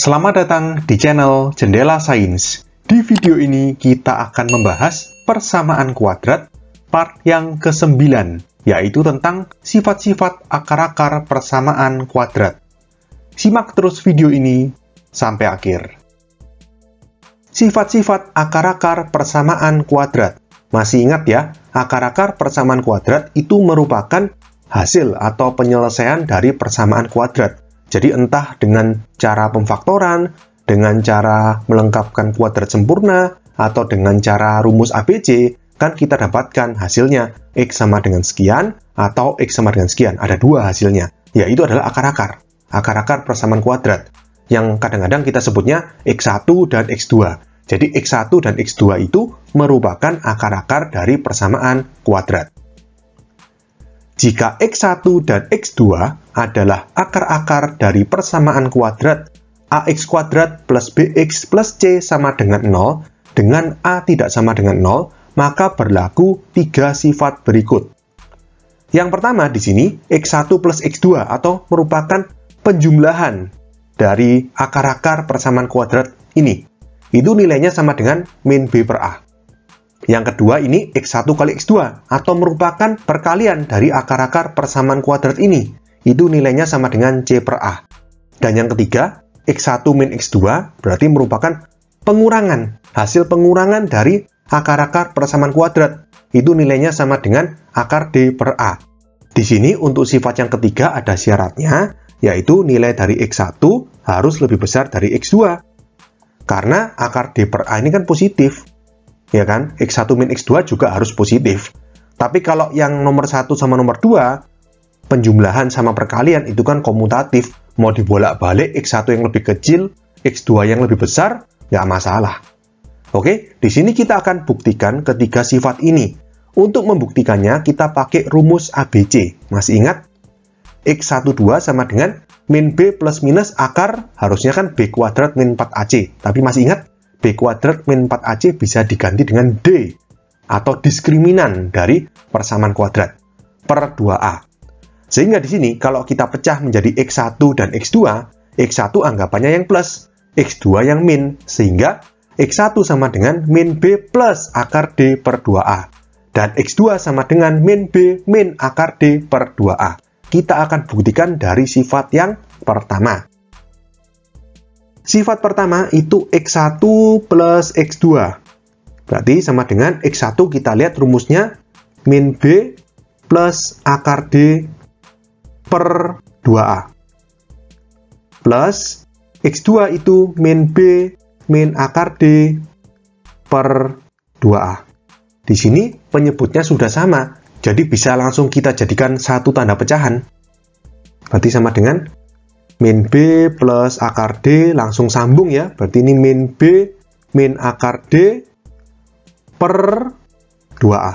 Selamat datang di channel Jendela Sains. Di video ini kita akan membahas persamaan kuadrat part yang ke-9, yaitu tentang sifat-sifat akar-akar persamaan kuadrat. Simak terus video ini sampai akhir. Sifat-sifat akar-akar persamaan kuadrat. Masih ingat ya, akar-akar persamaan kuadrat itu merupakan hasil atau penyelesaian dari persamaan kuadrat. Jadi entah dengan cara pemfaktoran, dengan cara melengkapkan kuadrat sempurna, atau dengan cara rumus ABC, kan kita dapatkan hasilnya X sama dengan sekian, atau X sama dengan sekian. Ada dua hasilnya, yaitu adalah akar-akar. Akar-akar persamaan kuadrat, yang kadang-kadang kita sebutnya X1 dan X2. Jadi X1 dan X2 itu merupakan akar-akar dari persamaan kuadrat. Jika X1 dan X2 adalah akar-akar dari persamaan kuadrat AX kuadrat plus BX plus C sama dengan 0, dengan A tidak sama dengan 0, maka berlaku tiga sifat berikut. Yang pertama di sini, X1 plus X2 atau merupakan penjumlahan dari akar-akar persamaan kuadrat ini. Itu nilainya sama dengan min B per A. Yang kedua ini X1 kali X2 atau merupakan perkalian dari akar-akar persamaan kuadrat ini. Itu nilainya sama dengan C per A. Dan yang ketiga, X1 min X2 berarti merupakan pengurangan. Hasil pengurangan dari akar-akar persamaan kuadrat. Itu nilainya sama dengan akar D per A. Di sini untuk sifat yang ketiga ada syaratnya, yaitu nilai dari X1 harus lebih besar dari X2. Karena akar D per A ini kan positif. Ya kan, X1 min X2 juga harus positif. Tapi kalau yang nomor 1 sama nomor 2, penjumlahan sama perkalian itu kan komutatif. Mau dibolak-balik X1 yang lebih kecil, X2 yang lebih besar, nggak masalah. Oke, di sini kita akan buktikan ketiga sifat ini. Untuk membuktikannya, kita pakai rumus ABC. Masih ingat? X12 sama dengan min B plus minus akar, harusnya kan B kuadrat min 4AC. Tapi masih ingat? B kuadrat min 4AC bisa diganti dengan D, atau diskriminan dari persamaan kuadrat, per 2A. Sehingga di sini, kalau kita pecah menjadi X1 dan X2, X1 anggapannya yang plus, X2 yang min, sehingga X1 sama dengan min B plus akar D per 2A. Dan X2 sama dengan min B min akar D per 2A. Kita akan buktikan dari sifat yang pertama. Sifat pertama itu X1 plus X2. Berarti sama dengan X1 kita lihat rumusnya min B plus akar D per 2A. Plus X2 itu min B min akar D per 2A. Di sini penyebutnya sudah sama. Jadi bisa langsung kita jadikan satu tanda pecahan. Berarti sama dengan min B plus akar D, langsung sambung ya. Berarti ini min B min akar D per 2A.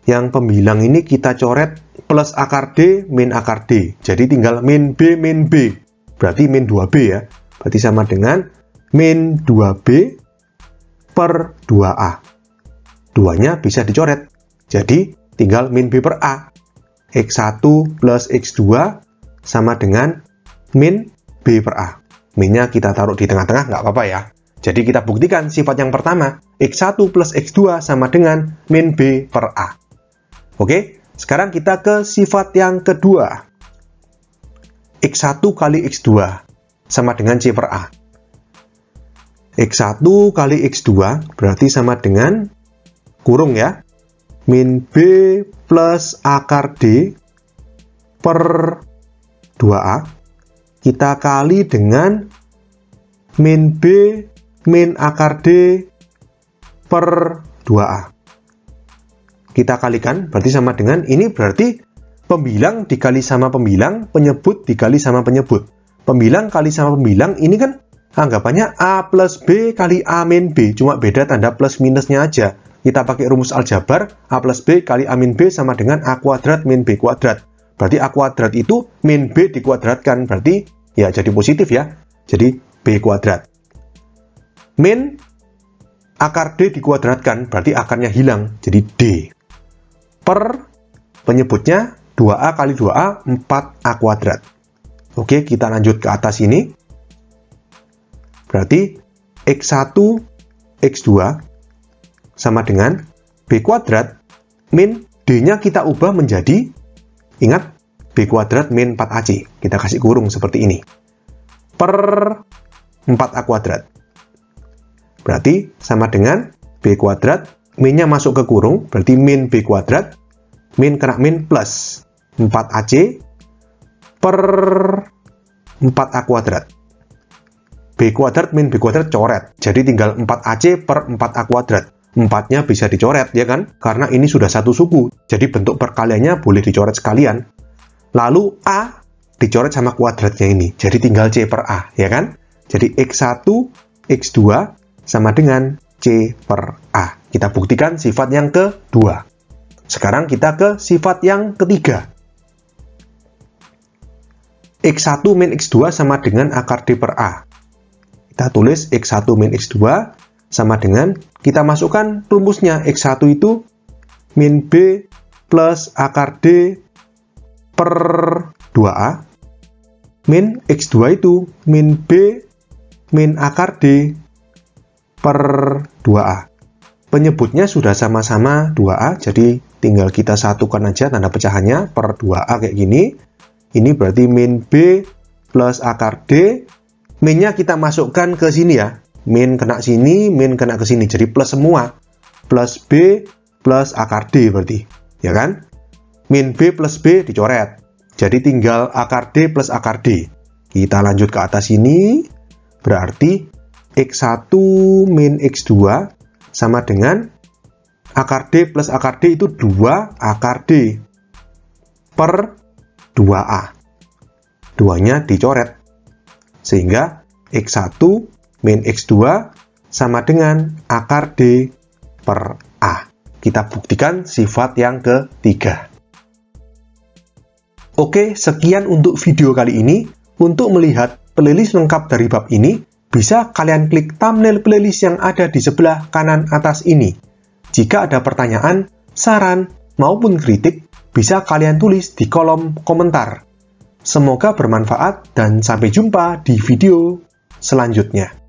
Yang pembilang ini kita coret plus akar D min akar D. Jadi tinggal min B min B. Berarti min 2B ya. Berarti sama dengan min 2B per 2A. Duanya bisa dicoret. Jadi tinggal min B per A. X1 plus X2 sama dengan min B per A. Minnya kita taruh di tengah-tengah, nggak apa-apa ya. Jadi kita buktikan sifat yang pertama, X1 plus X2 sama dengan min B per A. Oke, sekarang kita ke sifat yang kedua. X1 kali X2 sama dengan C per A. X1 kali X2 berarti sama dengan kurung ya, min B plus akar D per 2A, kita kali dengan min B min akar D per 2A. Kita kalikan, berarti sama dengan, ini berarti pembilang dikali sama pembilang, penyebut dikali sama penyebut. Pembilang kali sama pembilang, ini kan anggapannya A plus B kali A min B, cuma beda tanda plus minusnya aja. Kita pakai rumus aljabar, A plus B kali A min B sama dengan A kuadrat min B kuadrat. Berarti A kuadrat itu min B dikuadratkan, berarti ya jadi positif ya. Jadi B kuadrat. Min akar D dikuadratkan, berarti akarnya hilang, jadi D. Per penyebutnya 2A kali 2A, 4A kuadrat. Oke, kita lanjut ke atas ini. Berarti X1, X2 sama dengan B kuadrat min D-nya kita ubah menjadi, ingat, B kuadrat min 4AC. Kita kasih kurung seperti ini. Per 4A kuadrat. Berarti sama dengan B kuadrat, min-nya masuk ke kurung, berarti min B kuadrat, min kena min plus 4AC per 4A kuadrat. B kuadrat min B kuadrat coret. Jadi tinggal 4AC per 4A kuadrat. 4-nya bisa dicoret, ya kan? Karena ini sudah satu suku. Jadi bentuk perkaliannya boleh dicoret sekalian. Lalu A dicoret sama kuadratnya ini. Jadi tinggal C per A, ya kan? Jadi X1, X2 sama dengan C per A. Kita buktikan sifat yang kedua. Sekarang kita ke sifat yang ketiga. X1 min X2 sama dengan akar D per A. Kita tulis X1 min X2 sama dengan, kita masukkan rumusnya. X1 itu min B plus akar D per 2A. Min X2 itu min B min akar D per 2A. Penyebutnya sudah sama-sama 2A, jadi tinggal kita satukan aja tanda pecahannya per 2A kayak gini. Ini berarti min B plus akar D. Min-nya kita masukkan ke sini ya. Min kena sini, min kena ke sini. Jadi plus semua. Plus B plus akar D berarti. Ya kan? Min B plus B dicoret. Jadi tinggal akar D plus akar D. Kita lanjut ke atas sini. Berarti X1 min X2 sama dengan akar D plus akar D itu 2 akar D per 2A. 2-nya dicoret. Sehingga X1 min X2 sama dengan akar D per A. Kita buktikan sifat yang ketiga. Oke, sekian untuk video kali ini. Untuk melihat playlist lengkap dari bab ini, bisa kalian klik thumbnail playlist yang ada di sebelah kanan atas ini. Jika ada pertanyaan, saran, maupun kritik, bisa kalian tulis di kolom komentar. Semoga bermanfaat dan sampai jumpa di video selanjutnya.